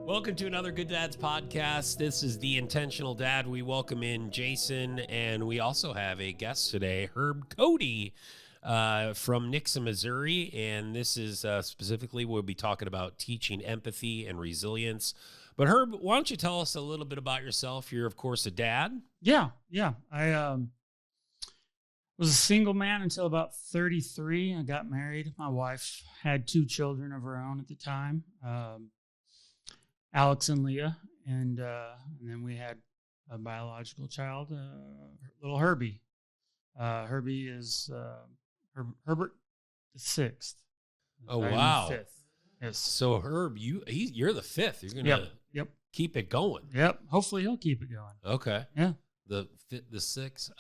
Welcome to another Good Dads podcast. This is The Intentional Dad. We welcome in Jason, and we also have a guest today, Herb Cody from Nixa, Missouri. And this is specifically, we'll be talking about teaching empathy and resilience. But Herb, why don't you tell us a little bit about yourself? You're, of course, a dad. Yeah. I was a single man until about 33. I got married. My wife had 2 children of her own at the time. Alex and Leah, and then we had a biological child, little Herbie. Herbie is Herbert the 6th. Oh, wow. 5th. Yes. So Herb, you're the 5th. You're gonna keep it going. Yep. Hopefully he'll keep it going. Okay. Yeah. The 6th.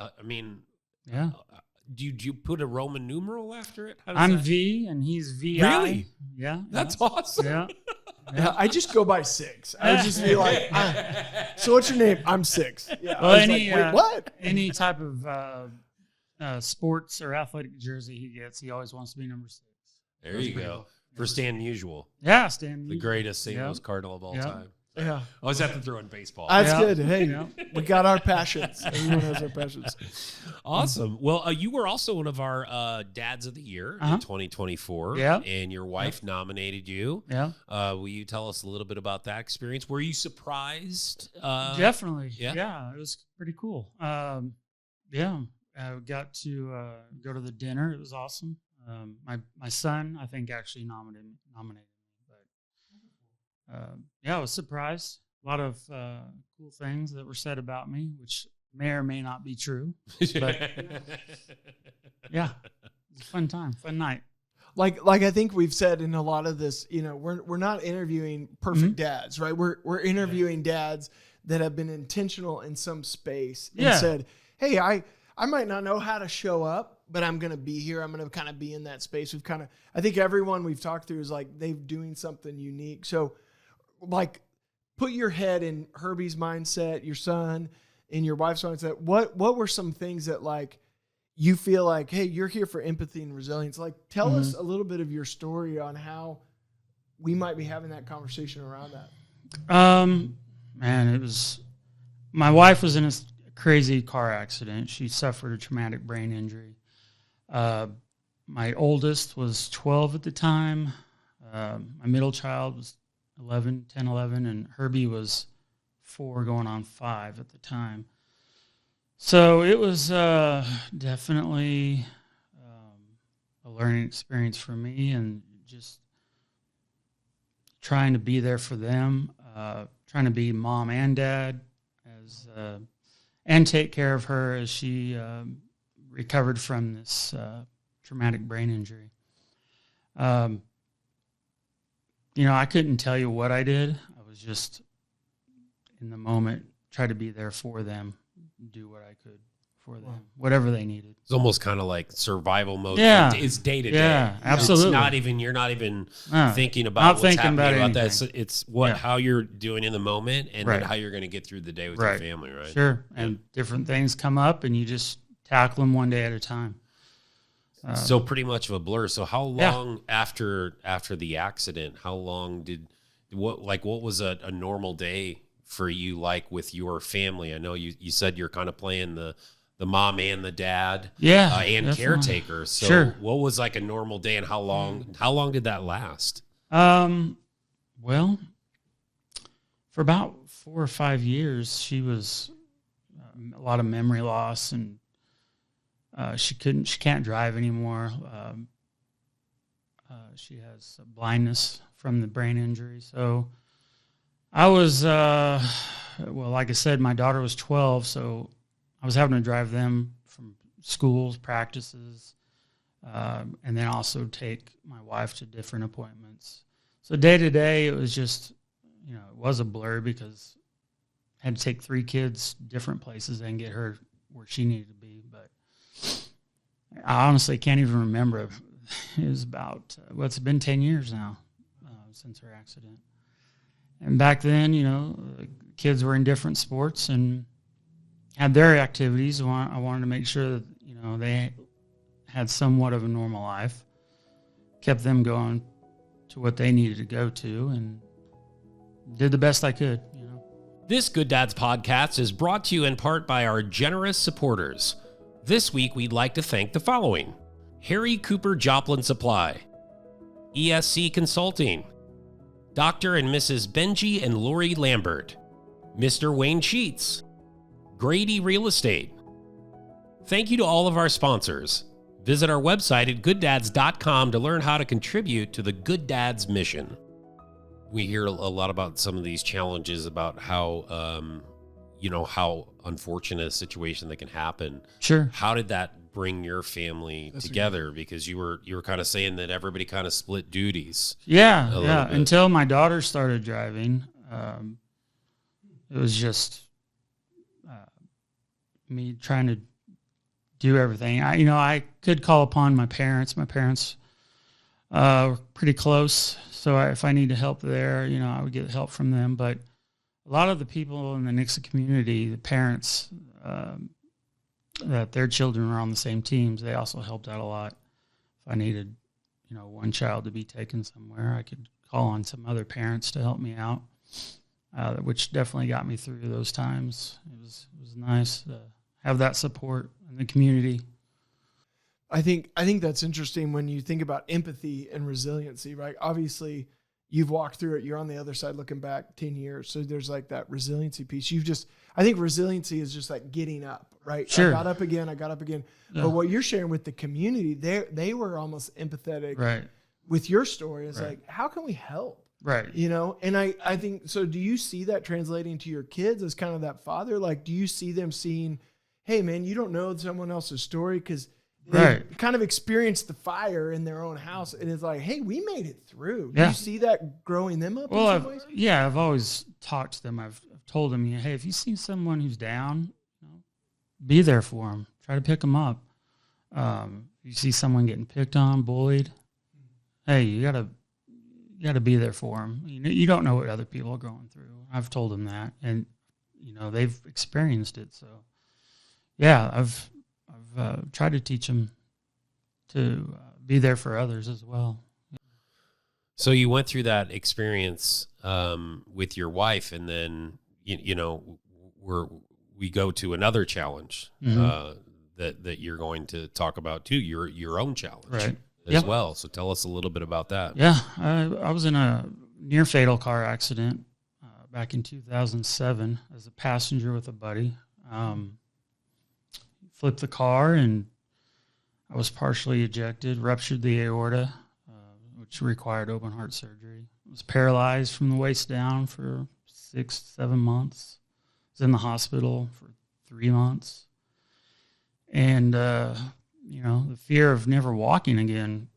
Yeah. Do you put a Roman numeral after it? I'm V and he's VI. Really? Yeah. That's awesome. Yeah. Yeah, I just go by 6. I would just be like, so what's your name? I'm 6. Yeah. Well, Wait, what? Any type of sports or athletic jersey he gets, he always wants to be number 6. There you go. For Stan Musial. Yeah, Stan. The greatest St. Louis Cardinal of all time. Yeah. Always have to throw in baseball. That's good. Hey, we got our passions. Everyone has their passions. Awesome. Well, you were also one of our Dads of the Year in 2024. Yeah. And your wife nominated you. Yeah. Will you tell us a little bit about that experience? Were you surprised? Definitely. Yeah. Yeah, it was pretty cool. I got to go to the dinner. It was awesome. My son, I think, actually nominated me. I was surprised. A lot of cool things that were said about me, which may or may not be true. But yeah, it was a fun time, fun night. Like I think we've said in a lot of this, we're not interviewing perfect dads, right? We're interviewing dads that have been intentional in some space and said, hey, I might not know how to show up, but I'm going to be here. I'm going to kind of be in that space. I think everyone we've talked through is like they're doing something unique. So like put your head in Herbie's mindset, your son, and your wife's mindset. What were some things that like you feel like, hey, you're here for empathy and resilience? Like tell us a little bit of your story on how we might be having that conversation around that. My wife was in a crazy car accident. She suffered a traumatic brain injury. My oldest was 12 at the time. My middle child was 10, 11, and Herbie was 4 going on 5 at the time. So it was definitely a learning experience for me, and just trying to be there for them, trying to be mom and dad, and take care of her as she recovered from this traumatic brain injury. I couldn't tell you what I did. I was just in the moment, try to be there for them, do what I could for them, whatever they needed. It's almost kind of like survival mode. Yeah. It's day to day. Yeah, absolutely. You're not even thinking about what's happening about that. It's how you're doing in the moment and then how you're going to get through the day with your family, right? Sure. And different things come up and you just tackle them one day at a time. So pretty much of a blur. So how long after the accident, what was a normal day for you like with your family? I know you said you're kind of playing the mom and the dad and definitely. Caretaker. So what was like a normal day and how long did that last? Well, for about 4 or 5 years, she was a lot of memory loss, and she can't drive anymore. She has blindness from the brain injury. So I was, like I said, my daughter was 12, so I was having to drive them from schools, practices, and then also take my wife to different appointments. So day to day, it was just, it was a blur because I had to take 3 kids different places and get her where she needed to be. But I honestly can't even remember. It was about, it's been 10 years now since her accident. And back then, kids were in different sports and had their activities. I wanted to make sure that, they had somewhat of a normal life, kept them going to what they needed to go to. And did the best I could, This Good Dads podcast is brought to you in part by our generous supporters. This week, we'd like to thank the following: Harry Cooper Joplin Supply, ESC Consulting, Dr. and Mrs. Benji and Lori Lambert, Mr. Wayne Sheets, Grady Real Estate. Thank you to all of our sponsors. Visit our website at gooddads.com to learn how to contribute to the Good Dads mission. We hear a lot about some of these challenges, about how, how unfortunate a situation that can happen. Sure. How did that bring your family together? Because you were kind of saying that everybody kind of split duties. Yeah. Until my daughter started driving, it was just me trying to do everything. I could call upon my parents. My parents were pretty close, so if I needed help there, I would get help from them. But a lot of the people in the Nixa community, the parents that their children were on the same teams, they also helped out a lot. If I needed, one child to be taken somewhere, I could call on some other parents to help me out, which definitely got me through those times. It was nice to have that support in the community. I think that's interesting when you think about empathy and resiliency, right? Obviously, you've walked through it. You're on the other side looking back 10 years. So there's like that resiliency piece. I think resiliency is just like getting up, right? Sure. I got up again. Yeah. But what you're sharing with the community, they were almost empathetic with your story. It's like, how can we help? Right. And I think, so do you see that translating to your kids as kind of that father? Like, do you see them seeing, hey man, you don't know someone else's story because they kind of experienced the fire in their own house, and it's like, hey, we made it through. Do you see that growing them up in some ways? Yeah, I've always talked to them. I've told them, hey, if you see someone who's down, be there for them. Try to pick them up. You see someone getting picked on, bullied, hey, you gotta be there for them. You don't know what other people are going through. I've told them that, and they've experienced it. So yeah, I've tried to teach them to be there for others as well. So you went through that experience with your wife, and then we go to another challenge that you're going to talk about too. Your own challenge as well. So tell us a little bit about that. Yeah, I was in a near fatal car accident back in 2007 as a passenger with a buddy. Flipped the car, and I was partially ejected, ruptured the aorta, which required open heart surgery. I was paralyzed from the waist down for 6-7 months. I was in the hospital for 3 months. And, the fear of never walking again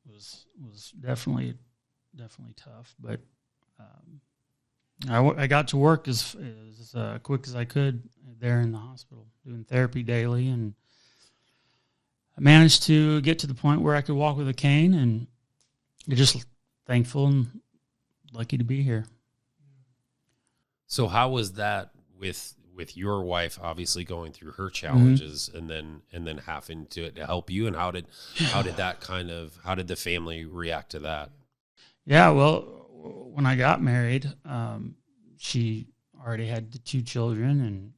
was definitely tough. But I got to work as quick as I could there in the hospital, doing therapy daily, and I managed to get to the point where I could walk with a cane, and I'm just thankful and lucky to be here. So how was that with your wife obviously going through her challenges and then having to help you, and how did the family react to that? Yeah, well, when I got married, she already had the 2 children, and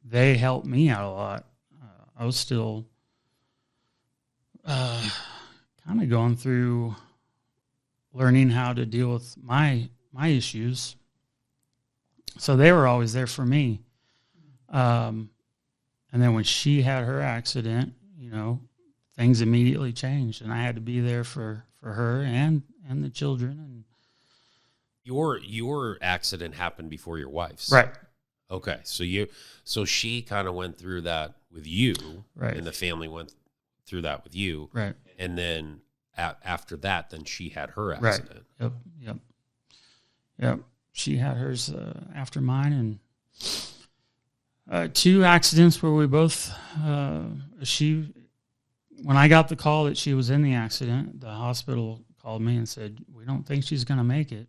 they helped me out a lot. I was still kind of going through learning how to deal with my issues. So they were always there for me. And then when she had her accident, things immediately changed, and I had to be there for her and the children. And your accident happened before your wife's, right? Okay, so she kind of went through that with you, right? And the family went through that with you, right? And then after that, then she had her accident. Right. Yep. She had hers after mine, and 2 accidents where we both. When I got the call that she was in the accident, the hospital called me and said, "We don't think she's going to make it."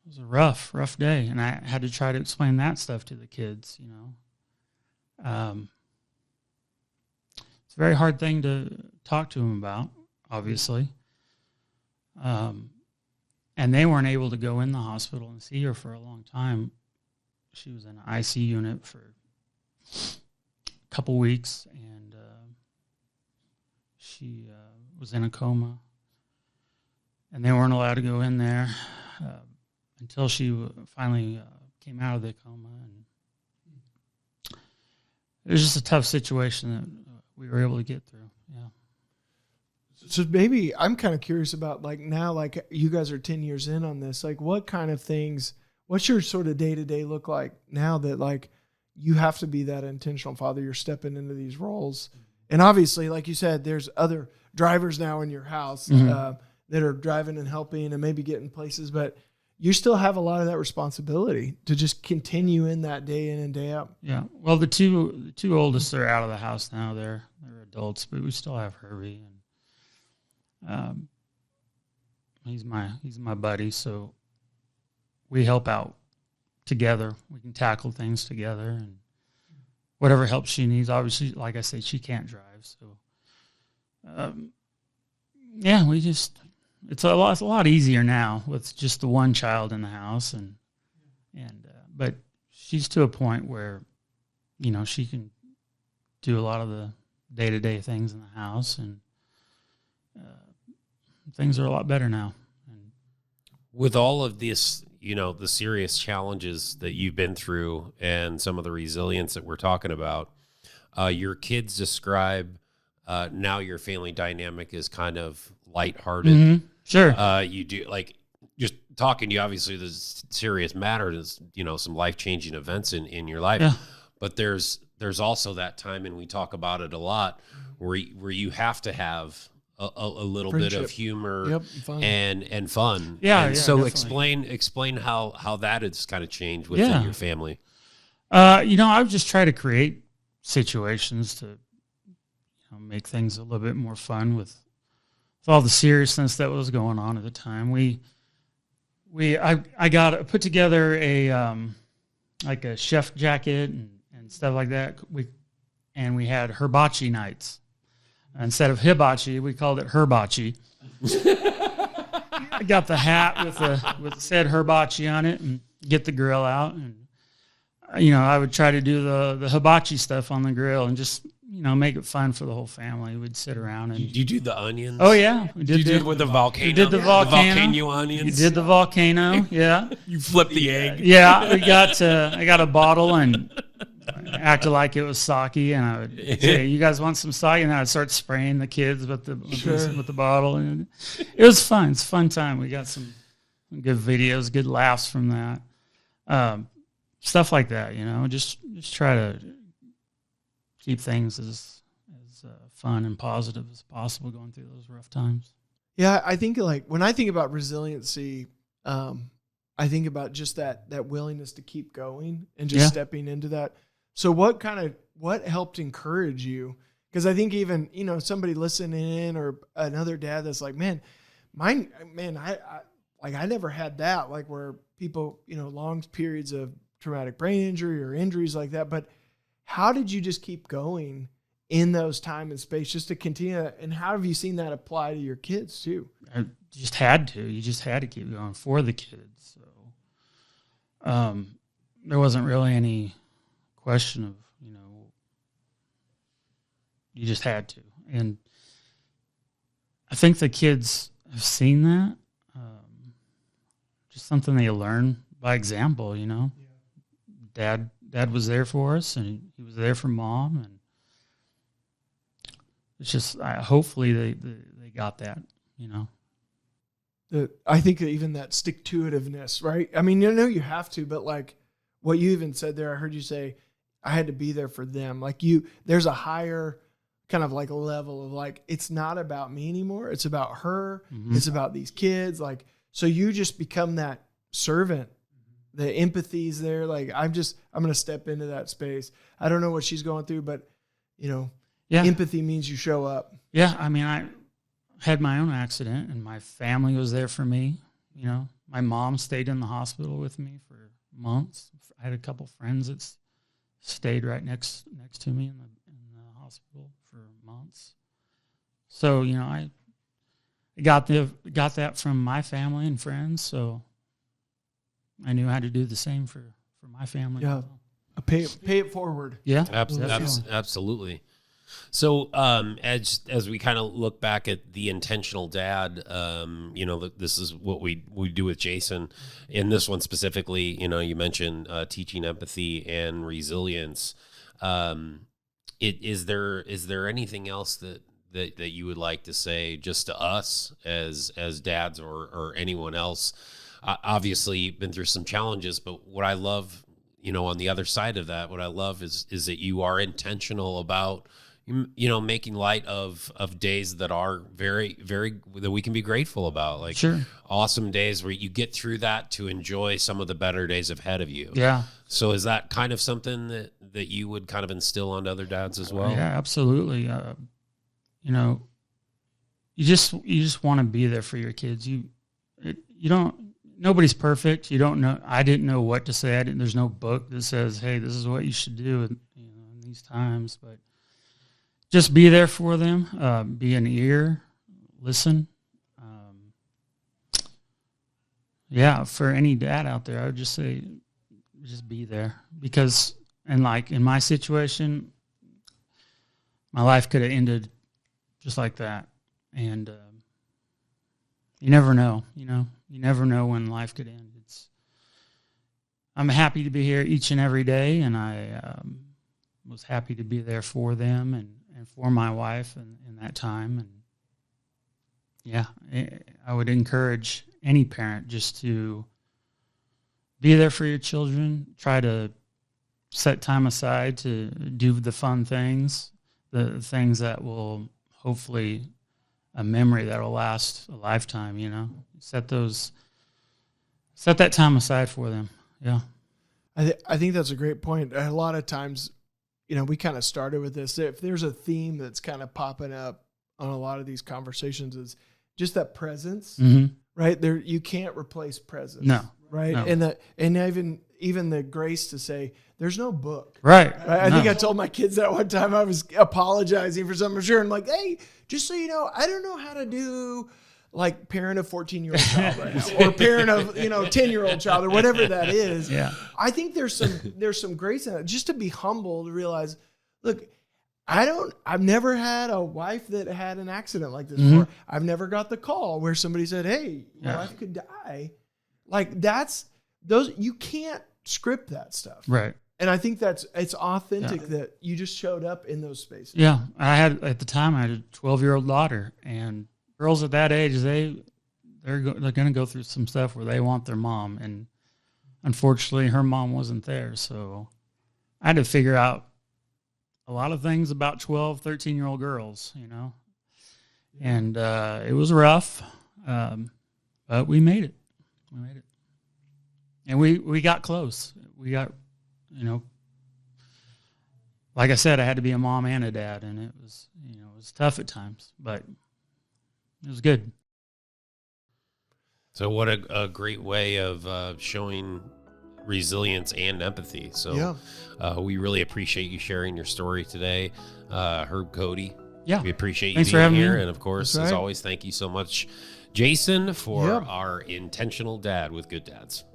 It was a rough day, and I had to try to explain that stuff to the kids. It's a very hard thing to talk to them about, obviously. and they weren't able to go in the hospital and see her for a long time. She was in an IC unit for a couple weeks, and she was in a coma, and they weren't allowed to go in there until she finally came out of the coma. And it was just a tough situation that we were able to get through. Yeah. So maybe I'm kind of curious about, like, now, like, you guys are 10 years in on this, like, what kind of things, what's your sort of day-to-day look like now that, like, you have to be that intentional father, you're stepping into these roles? And obviously, like you said, there's other drivers now in your house that are driving and helping and maybe getting places, but you still have a lot of that responsibility to just continue in that day in and day out. Yeah. Well, the two oldest are out of the house now. They're adults, but we still have Herbie, and he's my buddy. So we help out together. We can tackle things together, and whatever help she needs. Obviously, like I said, she can't drive, so yeah, it's a lot easier now with just the one child in the house, and but she's to a point where, you know, she can do a lot of the day-to-day things in the house, and things are a lot better now. And with all of this, you know, the serious challenges that you've been through and some of the resilience that we're talking about, your kids describe now your family dynamic is kind of lighthearted. Mm-hmm. Sure. You do, like, just talking to you, obviously there's serious matters, you know, some life-changing events in your life. Yeah. But there's also that time, and we talk about it a lot, where you have to have a little Friendship. bit of humor, Yep, fun. and fun. Yeah, and yeah, so definitely. explain how that has kind of changed within your family. You know, I would just try to create situations to, you know, make things a little bit more fun with all the seriousness that was going on at the time. I put together a like a chef jacket and stuff like that. We had Herb-achi nights. Instead of hibachi, we called it Herb-achi. I got the hat with said Herb-achi on it, and get the grill out, and you know, I would try to do the hibachi stuff on the grill and just, you know, make it fun for the whole family. We'd sit around and You do the onions? oh yeah, we did. You did with the volcano. We did the volcano. The volcano onions. We did the volcano. Yeah. You flip the egg. Yeah, I got a bottle and acted like it was sake, and I would say, "You guys want some sake?" And I'd start spraying the kids with the bottle, and it was fun. It's a fun time. We got some good videos, good laughs from that, stuff like that. You know, just try to keep things as fun and positive as possible going through those rough times. Yeah, I think, like, when I think about resiliency, I think about just that willingness to keep going and just stepping into that. So what helped encourage you? Because I think even, you know, somebody listening in or another dad that's like, I never had that, like, where people, you know, long periods of traumatic brain injury or injuries like that. But how did you just keep going in those time and space just to continue? And how have you seen that apply to your kids too? I just had to. You just had to keep going for the kids. So there wasn't really any question of, you know, you just had to. And I think the kids have seen that. Just something they learn by example, you know. Yeah. Dad was there for us, and he was there for Mom, and it's just hopefully they got that, you know. I think even that stick-to-itiveness, right? I mean, you know, you have to, but like what you even said there, I heard you say, I had to be there for them. Like, there's a higher kind of like a level of, like, it's not about me anymore. It's about her. Mm-hmm. It's about these kids. Like, so you just become that servant. The empathy's there. Like, I'm going to step into that space. I don't know what she's going through, but, you know, empathy means you show up. Yeah. I mean, I had my own accident, and my family was there for me. You know, my mom stayed in the hospital with me for months. I had a couple friends that stayed right next to me in the hospital for months. So, you know, got that from my family and friends, so I knew how to do the same for my family. Yeah, pay it forward. Yeah, absolutely. So as we kind of look back at the intentional dad, this is what we do with Jason. In this one specifically, you mentioned teaching empathy and resilience. Is there anything else that you would like to say just to us as dads or anyone else? Obviously, you've been through some challenges, but what I love, on the other side of that, what I love is that you are intentional about, making light of days that are very, very, that we can be grateful about, like sure. Awesome days where you get through that to enjoy some of the better days ahead of you. Yeah. So is that kind of something that you would kind of instill onto other dads as well? Yeah, absolutely. You just want to be there for your kids. Nobody's perfect. You don't know. I didn't know what to say. There's no book that says, hey, this is what you should do in these times, but just be there for them, be an ear, listen. For any dad out there, I would just say, just be there. Because, and like in my situation, my life could have ended just like that. And you never know, you never know when life could end. I'm happy to be here each and every day, and I was happy to be there for them and for my wife in that time. And yeah, I would encourage any parent just to be there for your children. Try to set time aside to do the fun things, the things that will hopefully a memory that will last a lifetime. Set that time aside for them. Yeah. I think that's a great point. A lot of times, we kind of started with this. If there's a theme that's kind of popping up on a lot of these conversations, is just that presence, right? There, you can't replace presence. No. Right. No. And even the grace to say, there's no book. Right. I think I told my kids that one time. I was apologizing for something. Sure. I'm like, hey, just so you know, I don't know how to do like parent of 14-year-old child right now, or parent of 10-year-old child, or whatever that is. Yeah. I think there's some grace in it, just to be humble, to realize, look, I've never had a wife that had an accident like this before. I've never got the call where somebody said, hey, your wife could die. Like you can't script that stuff. Right. And I think it's authentic that you just showed up in those spaces. Yeah. At the time I had a 12-year-old daughter, and girls at that age, they're going to go through some stuff where they want their mom, and unfortunately her mom wasn't there. So I had to figure out a lot of things about 12, 13-year-old girls, and it was rough, but we made it. And we got close. We got, like I said, I had to be a mom and a dad, and it was tough at times, but it was good. So what a great way of showing resilience and empathy. So we really appreciate you sharing your story today, Herb Cody. Yeah, we appreciate Thanks you being for having here, me. and of course, as always, thank you so much, Jason, for our intentional dad with Good Dads.